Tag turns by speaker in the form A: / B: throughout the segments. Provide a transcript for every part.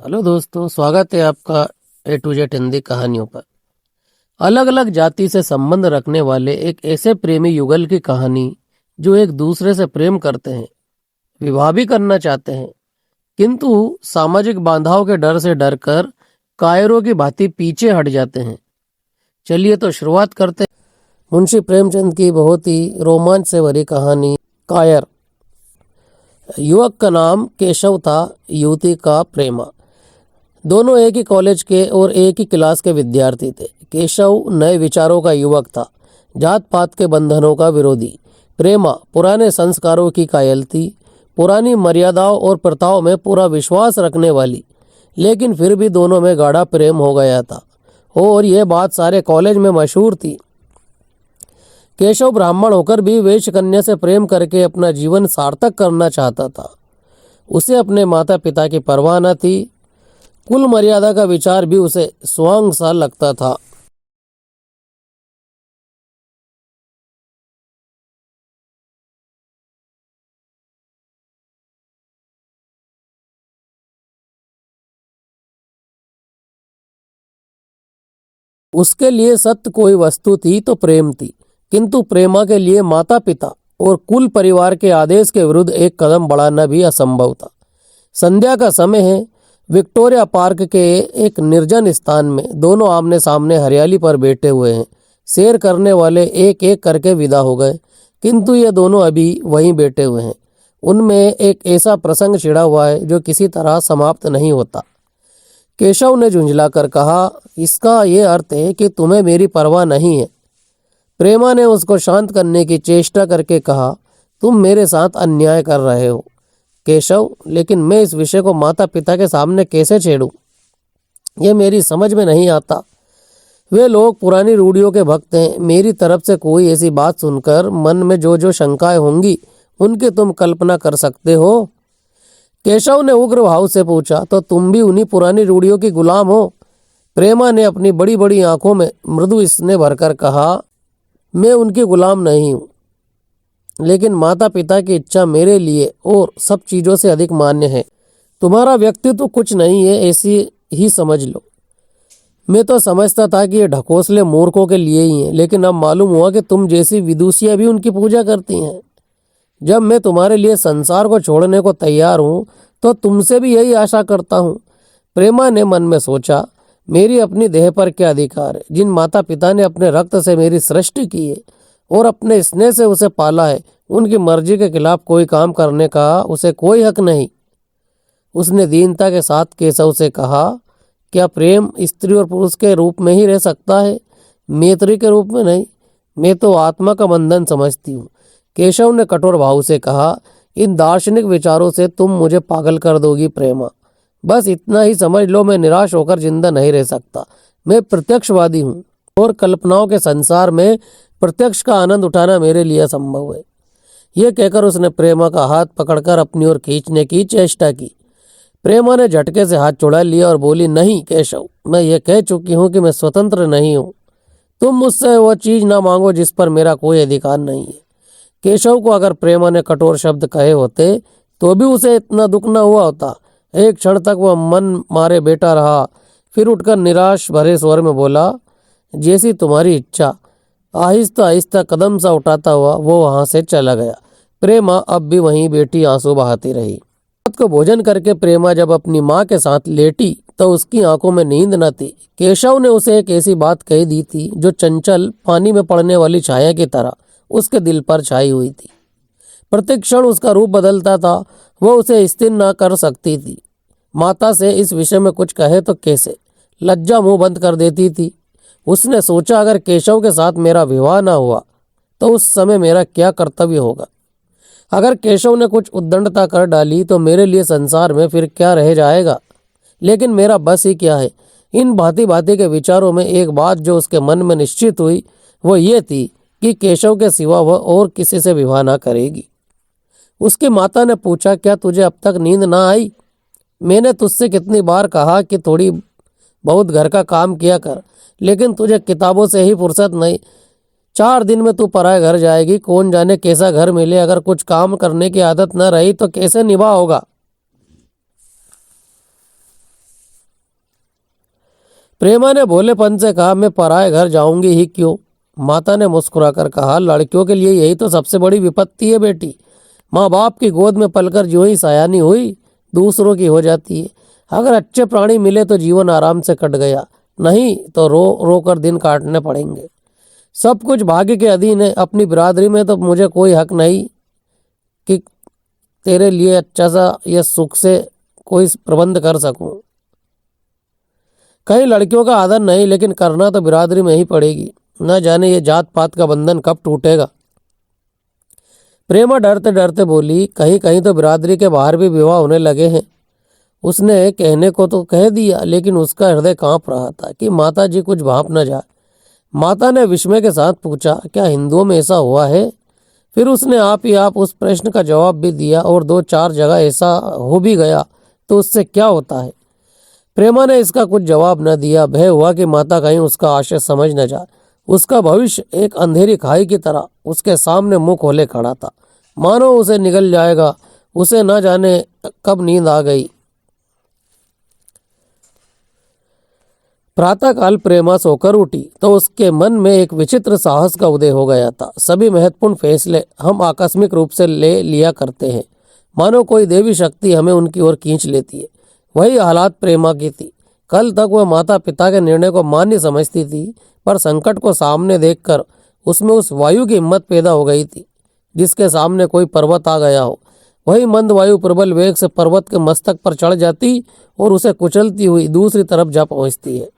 A: Hello दोस्तों, स्वागत है आपका ए टू जेड हिंदी कहानियों पर। अलग अलग जाति से संबंध रखने वाले एक ऐसे प्रेमी युगल की कहानी जो एक दूसरे से प्रेम करते हैं, विवाह भी करना चाहते हैं, किंतु सामाजिक बाधाओं के डर से डरकर कायरों की भांति पीछे हट जाते हैं। चलिए तो शुरुआत करते हैं। मुंशी प्रेमचंद की बहुत ही रोमांच से भरी कहानी कायर। युवक का नाम केशव था, युवती का प्रेमा। दोनों एक ही कॉलेज के और एक ही क्लास के विद्यार्थी थे। केशव नए विचारों का युवक था, जात पात के बंधनों का विरोधी। प्रेमा पुराने संस्कारों की कायल थी, पुरानी मर्यादाओं और प्रथाओं में पूरा विश्वास रखने वाली। लेकिन फिर भी दोनों में गाढ़ा प्रेम हो गया था और यह बात सारे कॉलेज में मशहूर थी। केशव ब्राह्मण होकर भी वेश्य कन्या से प्रेम करके अपना जीवन सार्थक करना चाहता था। उसे अपने माता पिता की परवाह न थी, कुल मर्यादा का विचार भी उसे स्वांग सा लगता था। उसके लिए सत्य कोई वस्तु थी तो प्रेम थी, किंतु प्रेमा के लिए माता पिता और कुल परिवार के आदेश के विरुद्ध एक कदम बढ़ाना भी असंभव था। संध्या का समय है। विक्टोरिया पार्क के एक निर्जन स्थान में दोनों आमने सामने हरियाली पर बैठे हुए हैं। सैर करने वाले एक एक करके विदा हो गए, किंतु ये दोनों अभी वहीं बैठे हुए हैं। उनमें एक ऐसा प्रसंग छिड़ा हुआ है जो किसी तरह समाप्त नहीं होता। केशव ने झुंझलाकर कहा, इसका ये अर्थ है कि तुम्हें मेरी परवाह नहीं है। प्रेमा ने उसको शांत करने की चेष्टा करके कहा, तुम मेरे साथ अन्याय कर रहे हो केशव, लेकिन मैं इस विषय को माता पिता के सामने कैसे छेड़ूं? ये मेरी समझ में नहीं आता। वे लोग पुरानी रूढ़ियों के भक्त हैं। मेरी तरफ से कोई ऐसी बात सुनकर मन में जो जो शंकाएं होंगी उनकी तुम कल्पना कर सकते हो। केशव ने उग्र भाव से पूछा, तो तुम भी उन्हीं पुरानी रूढ़ियों की गुलाम हो? प्रेमा ने अपनी बड़ी बड़ी आंखों में मृदु स्नेह भरकर कहा, मैं उनकी गुलाम नहीं हूँ, लेकिन माता पिता की इच्छा मेरे लिए और सब चीज़ों से अधिक मान्य है। तुम्हारा व्यक्तित्व कुछ नहीं है, ऐसी ही समझ लो। मैं तो समझता था कि ये ढकोसले मूर्खों के लिए ही हैं, लेकिन अब मालूम हुआ कि तुम जैसी विदुषियाँ भी उनकी पूजा करती हैं। जब मैं तुम्हारे लिए संसार को छोड़ने को तैयार हूँ तो तुमसे भी यही आशा करता हूँ। प्रेमा ने मन में सोचा, मेरी अपनी देह पर क्या अधिकार है? जिन माता पिता ने अपने रक्त से मेरी सृष्टि की है और अपने स्नेह से उसे पाला है, उनकी मर्जी के खिलाफ कोई काम करने का उसे कोई हक नहीं। उसने दीनता के साथ केशव से कहा, क्या प्रेम स्त्री और पुरुष के रूप में ही रह सकता है, मैत्री के रूप में नहीं? मैं तो आत्मा का बंधन समझती हूँ। केशव ने कठोर भाव से कहा, इन दार्शनिक विचारों से तुम मुझे पागल कर दोगी प्रेमा। बस इतना ही समझ लो, मैं निराश होकर जिंदा नहीं रह सकता। मैं प्रत्यक्षवादी हूँ और कल्पनाओं के संसार में प्रत्यक्ष का आनंद उठाना मेरे लिए असंभव है। यह कहकर उसने प्रेमा का हाथ पकड़कर अपनी ओर खींचने की चेष्टा की। प्रेमा ने झटके से हाथ छुड़ा लिया और बोली, नहीं केशव, मैं ये कह चुकी हूँ कि मैं स्वतंत्र नहीं हूँ। तुम मुझसे वह चीज ना मांगो जिस पर मेरा कोई अधिकार नहीं है। केशव को अगर प्रेमा ने कठोर शब्द कहे होते तो भी उसे इतना दुख न हुआ होता। एक क्षण तक वह मन मारे बैठा रहा, फिर उठकर निराश भरे स्वर में बोला, जैसी तुम्हारी इच्छा। आहिस्ता आहिस्ता कदम सा उठाता हुआ वो वहां से चला गया। प्रेमा अब भी वहीं बैठी आंसू बहाती रही। रात को भोजन करके प्रेमा जब अपनी माँ के साथ लेटी तो उसकी आंखों में नींद न थी। केशव ने उसे एक ऐसी बात कह दी थी जो चंचल पानी में पड़ने वाली छाया की तरह उसके दिल पर छाई हुई थी। प्रत्येक क्षण उसका रूप बदलता था। वह उसे स्थिर न कर सकती थी। माता से इस विषय में कुछ कहे तो कैसे? लज्जा मुंह बंद कर देती थी। उसने सोचा, अगर केशव के साथ मेरा विवाह न हुआ तो उस समय मेरा क्या कर्तव्य होगा? अगर केशव ने कुछ उद्दंडता कर डाली तो मेरे लिए संसार में फिर क्या रह जाएगा? लेकिन मेरा बस ही क्या है? इन भांति भांति के विचारों में एक बात जो उसके मन में निश्चित हुई वो ये थी कि केशव के सिवा वह और किसी से विवाह न करेगी। उसकी माता ने पूछा, क्या तुझे अब तक नींद ना आई? मैंने तुझसे कितनी बार कहा कि थोड़ी बहुत घर का काम किया कर, लेकिन तुझे किताबों से ही फुर्सत नहीं। 4 दिन में तू पराए घर जाएगी। कौन जाने कैसा घर मिले। अगर कुछ काम करने की आदत न रही तो कैसे निभा होगा? प्रेमा ने भोलेपन से कहा, मैं पराये घर जाऊंगी ही क्यों। माता ने मुस्कुराकर कहा, लड़कियों के लिए यही तो सबसे बड़ी विपत्ति है बेटी। माँ बाप की गोद में पलकर जो ही सयानी हुई दूसरों की हो जाती है। अगर अच्छे प्राणी मिले तो जीवन आराम से कट गया, नहीं तो रो रो कर दिन काटने पड़ेंगे। सब कुछ भाग्य के अधीन है। अपनी बिरादरी में तो मुझे कोई हक नहीं कि तेरे लिए अच्छा सा या सुख से कोई प्रबंध कर सकूं। कई लड़कियों का आदर नहीं, लेकिन करना तो बिरादरी में ही पड़ेगी। न जाने ये जात पात का बंधन कब टूटेगा। प्रेमा डरते डरते बोली, कहीं कहीं तो बिरादरी के बाहर भी विवाह होने लगे हैं। उसने कहने को तो कह दिया, लेकिन उसका हृदय कांप रहा था कि माता जी कुछ भांप न जाए। माता ने विस्मय के साथ पूछा, क्या हिंदुओं में ऐसा हुआ है? फिर उसने आप ही आप उस प्रश्न का जवाब भी दिया, और 2-4 जगह ऐसा हो भी गया तो उससे क्या होता है। प्रेमा ने इसका कुछ जवाब न दिया। भय हुआ कि माता कहीं उसका आशय समझ न जाए। उसका भविष्य एक अंधेरी खाई की तरह उसके सामने मुंह खोले खड़ा था, मानो उसे निगल जाएगा। उसे न जाने कब नींद आ गई। प्रातःकाल प्रेमा सोकर उठी तो उसके मन में एक विचित्र साहस का उदय हो गया था। सभी महत्वपूर्ण फैसले हम आकस्मिक रूप से ले लिया करते हैं, मानो कोई देवी शक्ति हमें उनकी ओर खींच लेती है। वही हालात प्रेमा की थी। कल तक वह माता पिता के निर्णय को मान्य समझती थी, पर संकट को सामने देखकर उसमें उस वायु की हिम्मत पैदा हो गई थी जिसके सामने कोई पर्वत आ गया हो। वही मंद वायु प्रबल वेग से पर्वत के मस्तक पर चढ़ जाती और उसे कुचलती हुई दूसरी तरफ जा पहुंचती है।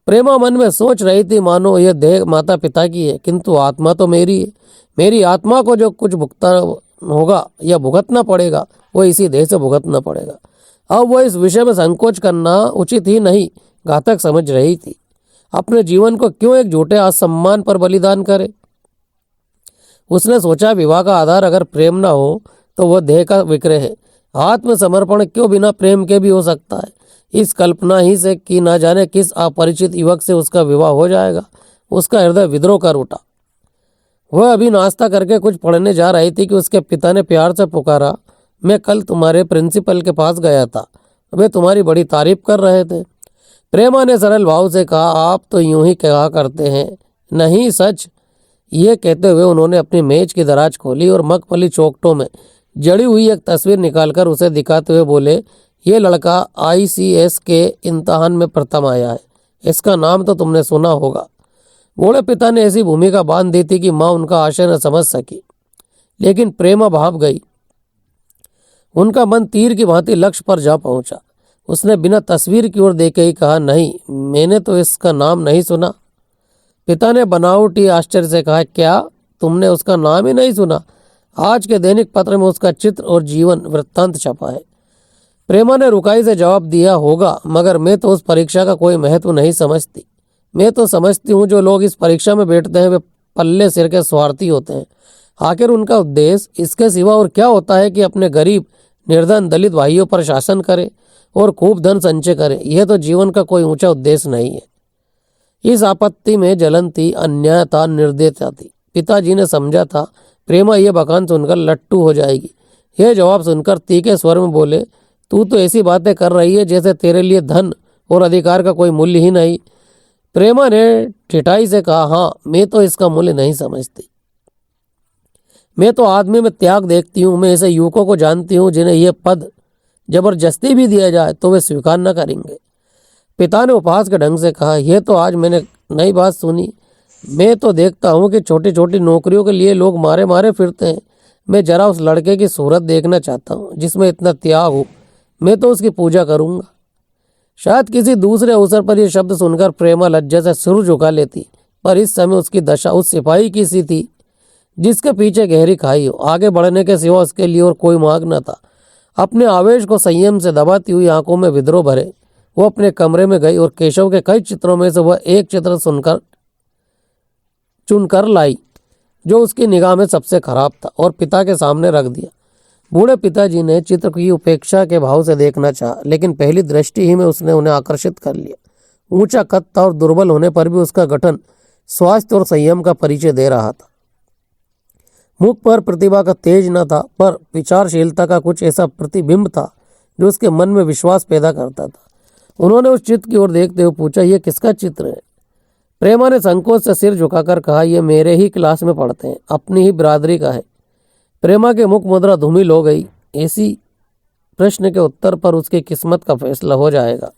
A: प्रेमा मन में सोच रही थी, मानो यह देह माता पिता की है, किंतु आत्मा तो मेरी है। मेरी आत्मा को जो कुछ भुगतना होगा या भुगतना पड़ेगा, वो इसी देह से भुगतना पड़ेगा। अब वह इस विषय में संकोच करना उचित ही नहीं, घातक समझ रही थी। अपने जीवन को क्यों एक झूठे असम्मान पर बलिदान करे। उसने सोचा, विवाह का आधार अगर प्रेम न हो तो वह देह का विक्रय है। आत्मसमर्पण क्यों बिना प्रेम के भी हो सकता है। इस कल्पना ही से कि न जाने किस अपरिचित युवक से उसका विवाह हो जाएगा, उसका हृदय विद्रोह कर उठा। वह अभी नाश्ता करके कुछ पढ़ने जा रही थी कि उसके पिता ने प्यार से पुकारा, मैं कल तुम्हारे प्रिंसिपल के पास गया था, वे तुम्हारी बड़ी तारीफ कर रहे थे। प्रेमा ने सरल भाव से कहा, आप तो यूं ही कहा करते हैं। नहीं, सच। ये कहते हुए उन्होंने अपनी मेज की दराज खोली और मगफली चौखटों में जड़ी हुई एक तस्वीर निकालकर उसे दिखाते हुए बोले, ये लड़का ICS के इम्तहान में प्रथम आया है। इसका नाम तो तुमने सुना होगा। बूढ़े पिता ने ऐसी भूमिका बांध दी थी कि माँ उनका आशय न समझ सकी, लेकिन प्रेमा भाप गई। उनका मन तीर की भांति लक्ष्य पर जा पहुंचा। उसने बिना तस्वीर की ओर देखे ही कहा, नहीं, मैंने तो इसका नाम नहीं सुना। पिता ने बनावटी आश्चर्य से कहा, क्या तुमने उसका नाम ही नहीं सुना? आज के दैनिक पत्र में उसका चित्र और जीवन वृत्तांत छपा है। प्रेमा ने रुकाई से जवाब दिया, होगा, मगर मैं तो उस परीक्षा का कोई महत्व नहीं समझती। मैं तो समझती हूँ जो लोग इस परीक्षा में बैठते हैं वे पल्ले सिर के स्वार्थी होते हैं। आखिर उनका उद्देश्य इसके सिवा और क्या होता है कि अपने गरीब निर्धन दलित भाइयों पर शासन करे और खूब धन संचय करे। यह तो जीवन का कोई ऊंचा उद्देश्य नहीं है। इस आपत्ति में जलन थी, अन्यायता, निर्दयता थी। पिताजी ने समझा था प्रेमा यह बखान सुनकर लट्टू हो जाएगी। यह जवाब सुनकर तीखे स्वर में बोले, तू तो ऐसी बातें कर रही है जैसे तेरे लिए धन और अधिकार का कोई मूल्य ही नहीं। प्रेमा ने ठिठाई से कहा, हाँ, मैं तो इसका मूल्य नहीं समझती। मैं तो आदमी में त्याग देखती हूँ। मैं ऐसे युवकों को जानती हूँ जिन्हें यह पद जबरदस्ती भी दिया जाए तो वे स्वीकार न करेंगे। पिता ने उपहास के ढंग से कहा, यह तो आज मैंने नई बात सुनी। मैं तो देखता हूँ कि छोटी छोटी नौकरियों के लिए लोग मारे मारे फिरते हैं। मैं जरा उस लड़के की सूरत देखना चाहता हूँ जिसमें इतना त्याग हो। मैं तो उसकी पूजा करूँगा। शायद किसी दूसरे अवसर पर यह शब्द सुनकर प्रेमा लज्जा से सिर झुका लेती, पर इस समय उसकी दशा उस सिपाही की सी थी जिसके पीछे गहरी खाई हो। आगे बढ़ने के सिवा उसके लिए और कोई मार्ग न था। अपने आवेश को संयम से दबाती हुई आंखों में विद्रोह भरे वो अपने कमरे में गई और केशव के कई चित्रों में से वह एक चित्र चुनकर लाई जो उसकी निगाह में सबसे खराब था और पिता के सामने रख दिया। बूढ़े पिताजी ने चित्र की उपेक्षा के भाव से देखना चाहा, लेकिन पहली दृष्टि ही में उसने उन्हें आकर्षित कर लिया। ऊंचा कद था और दुर्बल होने पर भी उसका गठन स्वास्थ्य और संयम का परिचय दे रहा था। मुख पर प्रतिभा का तेज न था, पर विचारशीलता का कुछ ऐसा प्रतिबिंब था जो उसके मन में विश्वास पैदा करता था। उन्होंने उस चित्र की ओर देखते हुए पूछा, यह किसका चित्र है? प्रेमा ने संकोच से सिर झुकाकर कहा, यह मेरे ही क्लास में पढ़ते हैं, अपनी ही बिरादरी का है। प्रेमा के मुख मुद्रा धूमिल हो गई। इसी प्रश्न के उत्तर पर उसकी किस्मत का फैसला हो जाएगा।